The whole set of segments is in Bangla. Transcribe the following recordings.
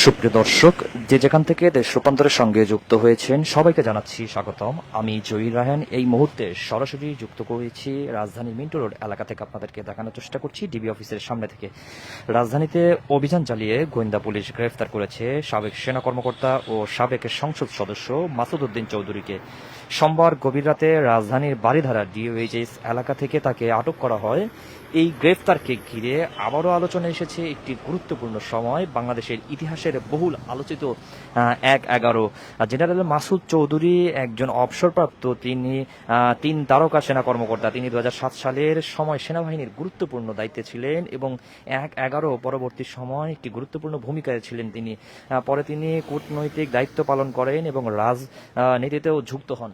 সুপ্রিয় দর্শক, যে যেখান থেকে দেশ রূপান্তরের সঙ্গে যুক্ত হয়েছেন সবাইকে জানাচ্ছি স্বাগতম। আমি জহির রায়হান এই মুহূর্তে সরাসরি যুক্ত করেছি রাজধানীর মিন্টো রোড এলাকা থেকে। আপনাদেরকে দেখানোর চেষ্টা করছি ডিবি অফিসের সামনে থেকে। রাজধানীতে অভিযান চালিয়ে গোয়েন্দা পুলিশ গ্রেফতার করেছে সাবেক সেনা কর্মকর্তা ও সাবেক সংসদ সদস্য মাসুদ উদ্দিন চৌধুরীকে। সোমবার গভীর রাতে রাজধানীর বারিধারা ডিওএইচএস এলাকা থেকে তাকে আটক করা হয়। এই গ্রেফতারকে ঘিরে আবারও আলোচনা এসেছে একটি গুরুত্বপূর্ণ সময়, বাংলাদেশের ইতিহাসের বহুল আলোচিত ১/১১। জেনারেল মাসুদ চৌধুরী একজন অবসরপ্রাপ্ত তিন তারকা সেনা কর্মকর্তা। তিনি ২০০৭ সালের সময় সেনাবাহিনীর গুরুত্বপূর্ণ দায়িত্বে ছিলেন এবং ১/১১ পরবর্তী সময় একটি গুরুত্বপূর্ণ ভূমিকায় ছিলেন তিনি। পরে তিনি কূটনৈতিক দায়িত্ব পালন করেন এবং রাজনীতিতেও যুক্ত হন।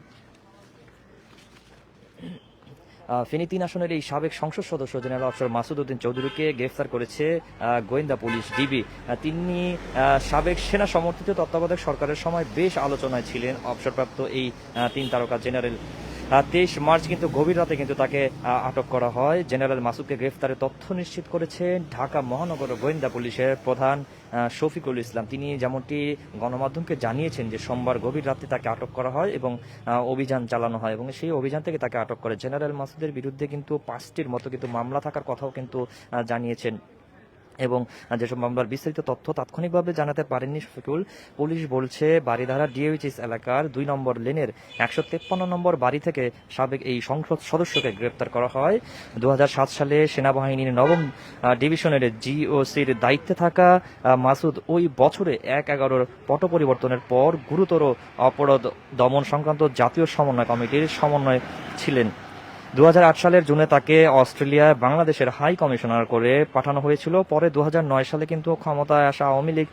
ফেনী ৩ আসনের এই সাবেক সংসদ সদস্য জেনারেল অফিসার মাসুদ উদ্দিন চৌধুরীকে গ্রেফতার করেছে গোয়েন্দা পুলিশ ডিবি। তিনি সাবেক সেনা সমর্থিত তত্ত্বাবধায়ক সরকারের সময় বেশ আলোচনায় ছিলেন। অবসরপ্রাপ্ত এই ৩ তারকা জেনারেল ২৩ মার্চ কিন্তু গভীর রাতে কিন্তু তাকে আটক করা হয়। জেনারেল মাসুদকে গ্রেফতারের তথ্য নিশ্চিত করেছেন ঢাকা মহানগর গোয়েন্দা পুলিশের প্রধান শফিকুল ইসলাম। তিনি যেমনটি গণমাধ্যমকে জানিয়েছেন যে সোমবার গভীর রাতে তাকে আটক করা হয় এবং অভিযান চালানো হয় এবং সেই অভিযান থেকে তাকে আটক করে। জেনারেল মাসুদের বিরুদ্ধে কিন্তু ৫টির মতো কিন্তু মামলা থাকার কথাও কিন্তু জানিয়েছেন এবং যেসব মামলার বিস্তারিত তথ্য তাৎক্ষণিকভাবে জানাতে পারেননি শফিকুল। পুলিশ বলছে বারিধারা ডিওএইচএস এলাকার ২ নম্বর লেনের ১৫৩ নম্বর বাড়ি থেকে সাবেক এই সংসদ সদস্যকে গ্রেপ্তার করা হয়। ২০০৭ সালে সেনাবাহিনীর ৯ম ডিভিশনের জিওসির দায়িত্বে থাকা মাসুদ ওই বছরে ১/১১ পট পরিবর্তনের পর গুরুতর অপরাধ দমন সংক্রান্ত জাতীয় সমন্বয় কমিটির সমন্বয় ছিলেন। ২০০৮ সালের জুনে তাকে অস্ট্রেলিয়ায় বাংলাদেশের হাই কমিশনার করে পাঠানো হয়েছিল। পরে ২০০৯ সালে কিন্তু ক্ষমতায় আসা আওয়ামী লীগ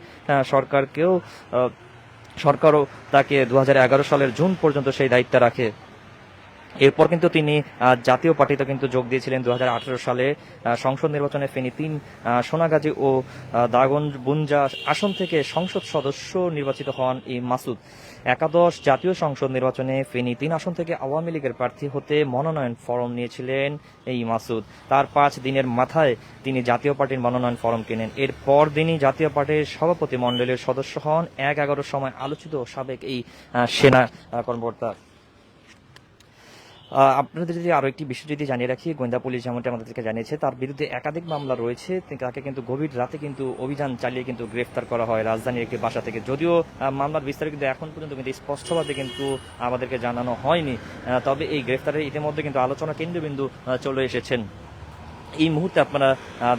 সরকারও তাকে ২০১১ সালের জুন পর্যন্ত সেই দায়িত্বে রাখে। এরপর কিন্তু তিনি জাতীয় পার্টিতে কিন্তু যোগ দিয়েছিলেন। ২০১৮ সালে সংসদ নির্বাচনে ফেনী ৩, সোনাগাজী ও দাগনবুঞ্জা আসন থেকে সংসদ সদস্য নির্বাচিত হন এই মাসুদ। একাদশ জাতীয় সংসদ নির্বাচনে ফেনী ৩ আসন থেকে আওয়ামী লীগের প্রার্থী হতে মনোনয়ন ফরম নিয়েছিলেন এই মাসুদ। তার ৫ দিনের মাথায় তিনি জাতীয় পার্টির মনোনয়ন ফরম কেনেন। এরপর দিনই জাতীয় পার্টির সভাপতি মণ্ডলীর সদস্য হন ১/১১ সময় আলোচিত সাবেক এই সেনা কর্মকর্তা। আপনাদের যদি আরো একটি বিষয় যদি জানিয়ে রাখি, গোয়েন্দা পুলিশ যেমনটি আমাদেরকে জানিয়েছে তার বিরুদ্ধে একাধিক মামলা রয়েছে। তাকে কিন্তু গভীর রাতে কিন্তু অভিযান চালিয়ে কিন্তু গ্রেফতার করা হয় রাজধানীর একটি বাসা থেকে। যদিও মামলার বিস্তারিত কিন্তু এখন পর্যন্ত কিন্তু স্পষ্টভাবে কিন্তু আমাদেরকে জানানো হয়নি, তবে এই গ্রেফতারের ইতিমধ্যে কিন্তু আলোচনা কেন্দ্রবিন্দু চলে এসেছেন। এই মুহূর্তে আপনারা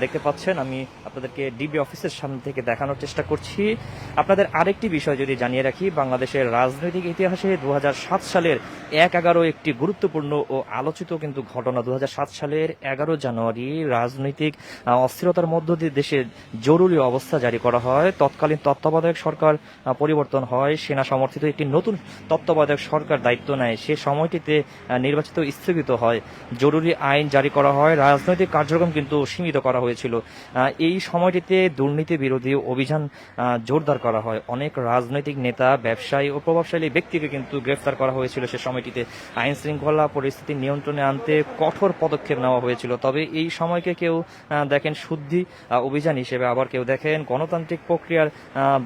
দেখতে পাচ্ছেন, আমি আপনাদেরকে ডিবি অফিসের সামনে থেকে দেখানোর চেষ্টা করছি। আপনাদের আরেকটি বিষয় যদি জানিয়ে রাখি, বাংলাদেশের রাজনৈতিক ইতিহাসে ২০০৭ সালের ১/১১ একটি গুরুত্বপূর্ণ ও আলোচিত কিন্তু ঘটনা। ২০০৭ সালের ১১ জানুয়ারি রাজনৈতিক অস্থিরতার মধ্য দিয়ে দেশে জরুরি অবস্থা জারি করা হয়। তৎকালীন তত্ত্বাবধায়ক সরকার পরিবর্তন হয়, সেনা সমর্থিত একটি নতুন তত্ত্বাবধায়ক সরকার দায়িত্ব নেয়। সে সময়টিতে নির্বাচিত স্থগিত হয়, জরুরি আইন জারি করা হয়, রাজনৈতিক কার্যক্রম কিন্তু সীমিত করা হয়েছিল। এই সময়টিতে দুর্নীতি বিরোধী অভিযান জোরদার করা হয়। অনেক রাজনৈতিক নেতা, ব্যবসায়ী ও প্রভাবশালী ব্যক্তিকে কিন্তু গ্রেফতার করা হয়েছিল। সে সময়টিতে আইন শৃঙ্খলা পরিস্থিতি নিয়ন্ত্রণে আনতে কঠোর পদক্ষেপ নেওয়া হয়েছিল। তবে এই সময়কে কেউ দেখেন শুদ্ধি অভিযান হিসেবে, আবার কেউ দেখেন গণতান্ত্রিক প্রক্রিয়ার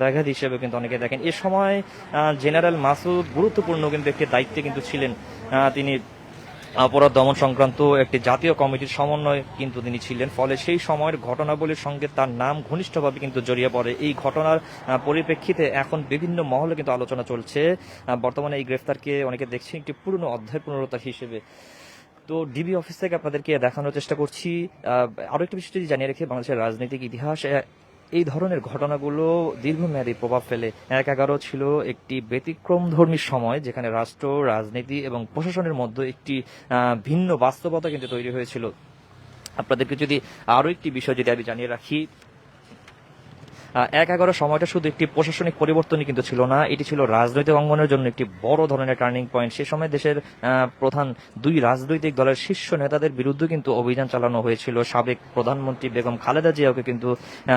ব্যাঘাত হিসেবে কিন্তু অনেকে দেখেন। এ সময় জেনারেল মাসুদ গুরুত্বপূর্ণ কিন্তু একটি দায়িত্বে কিন্তু ছিলেন। তিনি অপরাধ দমন সংক্রান্ত একটি জাতীয় কমিটির সমন্বয় কিন্তু তিনি ছিলেন। ফলে সেই সময়ের ঘটনাবলীর সঙ্গে তার নাম ঘনিষ্ঠভাবে কিন্তু জড়িয়ে পড়ে। এই ঘটনার পরিপ্রেক্ষিতে এখন বিভিন্ন মহলে কিন্তু আলোচনা চলছে। বর্তমানে এই গ্রেফতারকে অনেকে দেখছে একটি পুরনো অধ্যায় পুনরুদ্ধার হিসেবে। তো ডিবি অফিস থেকে আপনাদেরকে দেখানোর চেষ্টা করছি। আরো একটি বিষয় যদি জানিয়ে রেখে, বাংলাদেশের রাজনৈতিক ইতিহাস এই ধরনের ঘটনাগুলো দীর্ঘমেয়াদী প্রভাব ফেলে। ১/১১ ছিল একটি ব্যতিক্রমধর্মী সময়, যেখানে রাষ্ট্র, রাজনীতি এবং প্রশাসনের মধ্যে একটি ভিন্ন বাস্তবতা কিন্তু তৈরি হয়েছিল। আপনাদেরকে যদি আরো একটি বিষয় যদি আমি জানিয়ে রাখি, ১/১১ সময়টা শুধু একটি প্রশাসনিক পরিবর্তনই কিন্তু ছিল না, এটি ছিল রাজনৈতিক অঙ্গনের জন্য একটি বড় ধরনের টার্নিং পয়েন্ট। সে সময় দেশের প্রধান ২ রাজনৈতিক দলের শীর্ষ নেতাদের বিরুদ্ধে কিন্তু অভিযান চালানো হয়েছিল। সাবেক প্রধানমন্ত্রী বেগম খালেদা জিয়াকে কিন্তু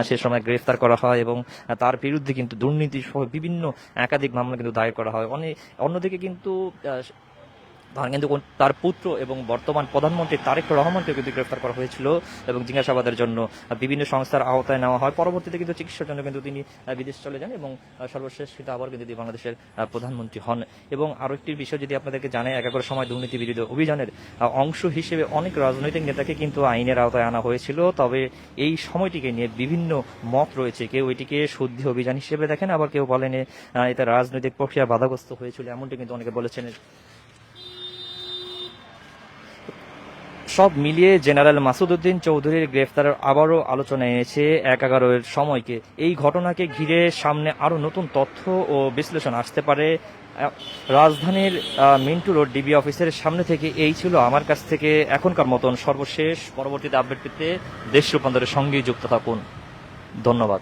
সে সময় গ্রেফতার করা হয় এবং তার বিরুদ্ধে কিন্তু দুর্নীতি সহ বিভিন্ন একাধিক মামলা কিন্তু দায়ের করা হয়। অন্যদিকে কিন্তু তখন কিন্তু তার পুত্র এবং বর্তমান প্রধানমন্ত্রী তারেক রহমানকে কিন্তু গ্রেফতার করা হয়েছিল এবং জিজ্ঞাসাবাদের জন্য বিভিন্ন সংস্থার আওতায় নেওয়া হয়। পরবর্তীতে কিন্তু চিকিৎসার জন্য কিন্তু তিনি বিদেশ চলে যান এবং সর্বশেষ কিন্তু আবার কিন্তু তিনি বাংলাদেশের প্রধানমন্ত্রী হন। এবং আরও একটি বিষয় যদি আপনাদেরকে জানাই, একাগ্র সময় দুর্নীতি বিরোধী অভিযানের অংশ হিসেবে অনেক রাজনৈতিক নেতাকে কিন্তু আইনের আওতায় আনা হয়েছিল। তবে এই সময়টিকে নিয়ে বিভিন্ন মত রয়েছে। কেউ এটিকে শুদ্ধি অভিযান হিসেবে দেখেন, আবার কেউ বলেন এতে রাজনৈতিক প্রক্রিয়া বাধাগ্রস্ত হয়েছিল, এমনটি কিন্তু অনেকে বলেছেন। সব মিলিয়ে জেনারেল মাসুদ উদ্দিন চৌধুরীর গ্রেফতারের আবারও আলোচনা এনেছে ১/১১-এর সময়কে। এই ঘটনাকে ঘিরে সামনে আরও নতুন তথ্য ও বিশ্লেষণ আসতে পারে। রাজধানীর মিন্টু রোড ডিবি অফিসের সামনে থেকে এই ছিল আমার কাছ থেকে এখনকার মতন সর্বশেষ। পরবর্তীতে আপডেট পেতে দেশ রূপান্তরের সঙ্গেই যুক্ত থাকুন। ধন্যবাদ।